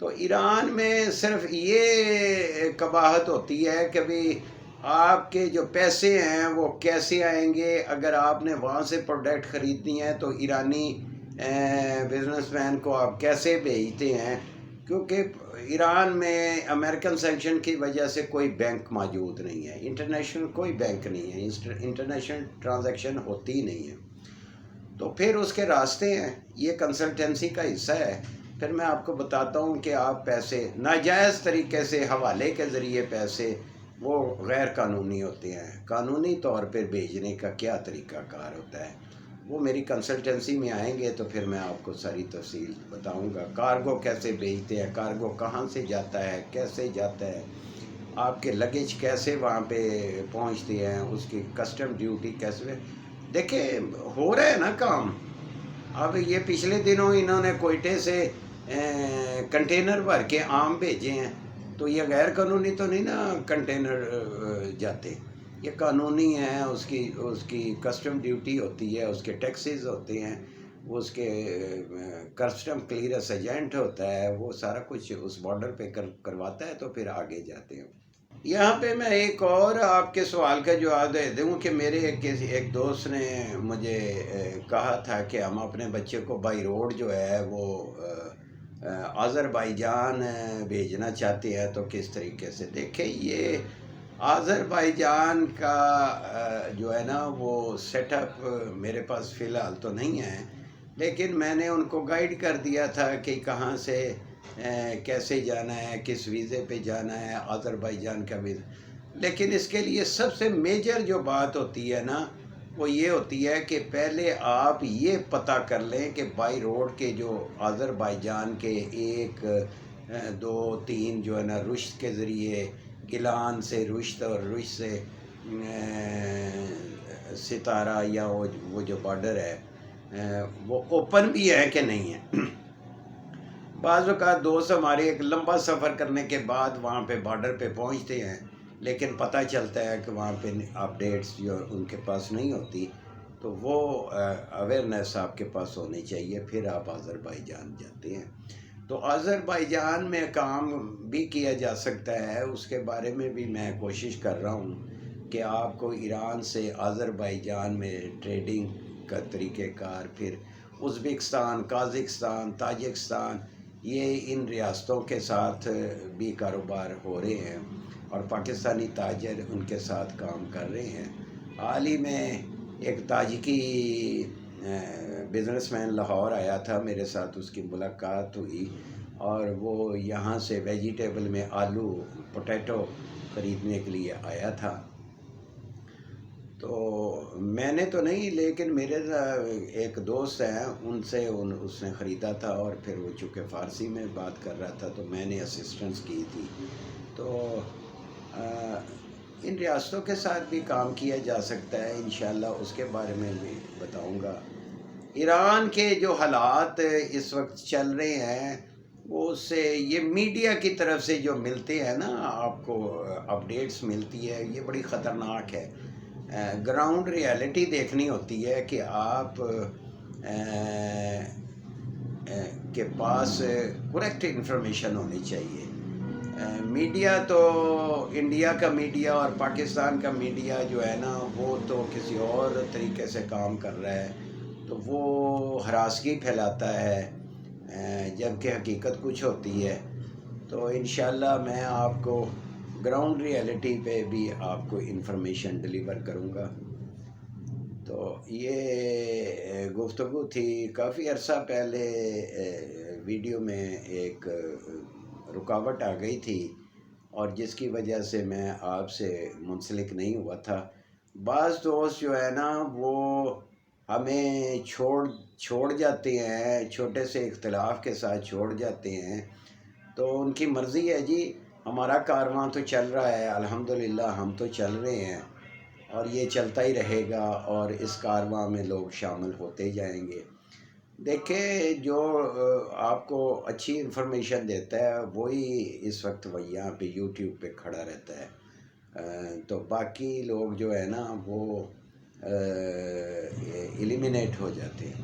تو ایران میں صرف یہ قباحت ہوتی ہے کہ بھی آپ کے جو پیسے ہیں وہ کیسے آئیں گے. اگر آپ نے وہاں سے پروڈکٹ خریدنی ہے تو ایرانی بزنس مین کو آپ کیسے بھیجتے ہیں, کیونکہ ایران میں امریکن سینکشن کی وجہ سے کوئی بینک موجود نہیں ہے, انٹرنیشنل کوئی بینک نہیں ہے, انٹرنیشنل ٹرانزیکشن ہوتی ہی نہیں ہے. تو پھر اس کے راستے ہیں, یہ کنسلٹنسی کا حصہ ہے. پھر میں آپ کو بتاتا ہوں کہ آپ پیسے ناجائز طریقے سے حوالے کے ذریعے پیسے وہ غیر قانونی ہوتے ہیں. قانونی طور پہ بھیجنے کا کیا طریقہ کار ہوتا ہے, وہ میری کنسلٹنسی میں آئیں گے تو پھر میں آپ کو ساری تفصیل بتاؤں گا. کارگو کیسے بھیجتے ہیں, کارگو کہاں سے جاتا ہے, کیسے جاتا ہے, آپ کے لگیج کیسے وہاں پہ پہنچتے ہیں, اس کی کسٹم ڈیوٹی کیسے. دیکھیں ہو رہا ہے نا کام. اب یہ پچھلے دنوں انہوں نے کوئٹے سے کنٹینر بھر کے آم بھیجے ہیں, تو یہ غیر قانونی تو نہیں نا کنٹینر جاتے, یہ قانونی ہے. اس کی کسٹم ڈیوٹی ہوتی ہے, اس کے ٹیکسز ہوتے ہیں, اس کے کسٹم کلیئرنس ایجنٹ ہوتا ہے, وہ سارا کچھ اس بارڈر پہ کرواتا ہے, تو پھر آگے جاتے ہیں. یہاں پہ میں ایک اور آپ کے سوال کا جواب دے دوں کہ میرے ایک دوست نے مجھے کہا تھا کہ ہم اپنے بچے کو بائی روڈ جو ہے وہ آذربائیجان بھیجنا چاہتے ہیں, تو کس طریقے سے. دیکھیں یہ آذربائیجان کا جو ہے نا وہ سیٹ اپ میرے پاس فی الحال تو نہیں ہے, لیکن میں نے ان کو گائیڈ کر دیا تھا کہ کہاں سے کیسے جانا ہے, کس ویزے پہ جانا ہے, آذربائیجان کا ویزا. لیکن اس کے لیے سب سے میجر جو بات ہوتی ہے نا وہ یہ ہوتی ہے کہ پہلے آپ یہ پتہ کر لیں کہ بائی روڈ کے جو آذربائیجان کے 1 2 3 جو ہے نا رشت کے ذریعے, گیلان سے رشت اور رشت سے ستارہ یا وہ جو بارڈر ہے وہ اوپن بھی ہے کہ نہیں ہے. بعض اوقات دوست ہمارے ایک لمبا سفر کرنے کے بعد وہاں پہ بارڈر پہ پہنچتے ہیں, لیکن پتہ چلتا ہے کہ وہاں پہ اپڈیٹس جو ان کے پاس نہیں ہوتی, تو وہ اویئرنیس آپ کے پاس ہونی چاہیے, پھر آپ آذربائیجان جاتے ہیں. تو آذربائیجان میں کام بھی کیا جا سکتا ہے, اس کے بارے میں بھی میں کوشش کر رہا ہوں کہ آپ کو ایران سے آذربائیجان میں ٹریڈنگ کا طریقہ کار, پھر ازبکستان, قازقستان, تاجکستان, یہ ان ریاستوں کے ساتھ بھی کاروبار ہو رہے ہیں, اور پاکستانی تاجر ان کے ساتھ کام کر رہے ہیں. حال ہی میں ایک تاجکی بزنس مین لاہور آیا تھا, میرے ساتھ اس کی ملاقات ہوئی, اور وہ یہاں سے ویجیٹیبل میں آلو پوٹیٹو خریدنے کے لیے آیا تھا. تو میں نے تو نہیں, لیکن میرے ایک دوست ہیں ان سے اس نے خریدا تھا, اور پھر وہ چونکہ فارسی میں بات کر رہا تھا تو میں نے اسسٹنس کی تھی. تو ان ریاستوں کے ساتھ بھی کام کیا جا سکتا ہے انشاءاللہ, اس کے بارے میں بھی بتاؤں گا. ایران کے جو حالات اس وقت چل رہے ہیں وہ سے یہ میڈیا کی طرف سے جو ملتے ہیں نا آپ کو اپڈیٹس ملتی ہے, یہ بڑی خطرناک ہے. گراؤنڈ ریالٹی دیکھنی ہوتی ہے کہ آپ کے پاس کریکٹ انفارمیشن ہونی چاہیے. میڈیا تو انڈیا کا میڈیا اور پاکستان کا میڈیا جو ہے نا وہ تو کسی اور طریقے سے کام کر رہا ہے, تو وہ ہراسگی پھیلاتا ہے جبکہ حقیقت کچھ ہوتی ہے. تو انشاءاللہ میں آپ کو گراؤنڈ ریالٹی پہ بھی آپ کو انفارمیشن ڈلیور کروں گا. تو یہ گفتگو تھی. کافی عرصہ پہلے ویڈیو میں ایک رکاوٹ آ گئی تھی, اور جس کی وجہ سے میں آپ سے منسلک نہیں ہوا تھا. بعض دوست جو ہے نا وہ ہمیں چھوڑ جاتے ہیں, چھوٹے سے اختلاف کے ساتھ چھوڑ جاتے ہیں, تو ان کی مرضی ہے جی. ہمارا کارواں تو چل رہا ہے الحمدللہ, ہم تو چل رہے ہیں, اور یہ چلتا ہی رہے گا, اور اس کارواں میں لوگ شامل ہوتے جائیں گے. دیکھیں جو آپ کو اچھی انفارمیشن دیتا ہے وہی اس وقت وہ یہاں پہ یوٹیوب پہ کھڑا رہتا ہے, تو باقی لوگ جو ہے نا وہ ایلیمینیٹ ہو جاتے ہیں.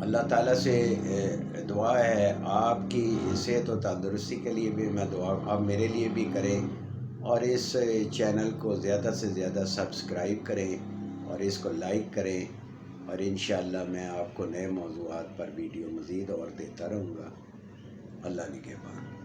اللہ تعالیٰ سے دعا ہے آپ کی صحت و تندرستی کے لیے بھی میں دعا آپ میرے لیے بھی کریں، اور اس چینل کو زیادہ سے زیادہ سبسکرائب کریں اور اس کو لائک کریں، اور انشاءاللہ میں آپ کو نئے موضوعات پر ویڈیو مزید اور دیتا رہوں گا۔ اللہ نگہبان۔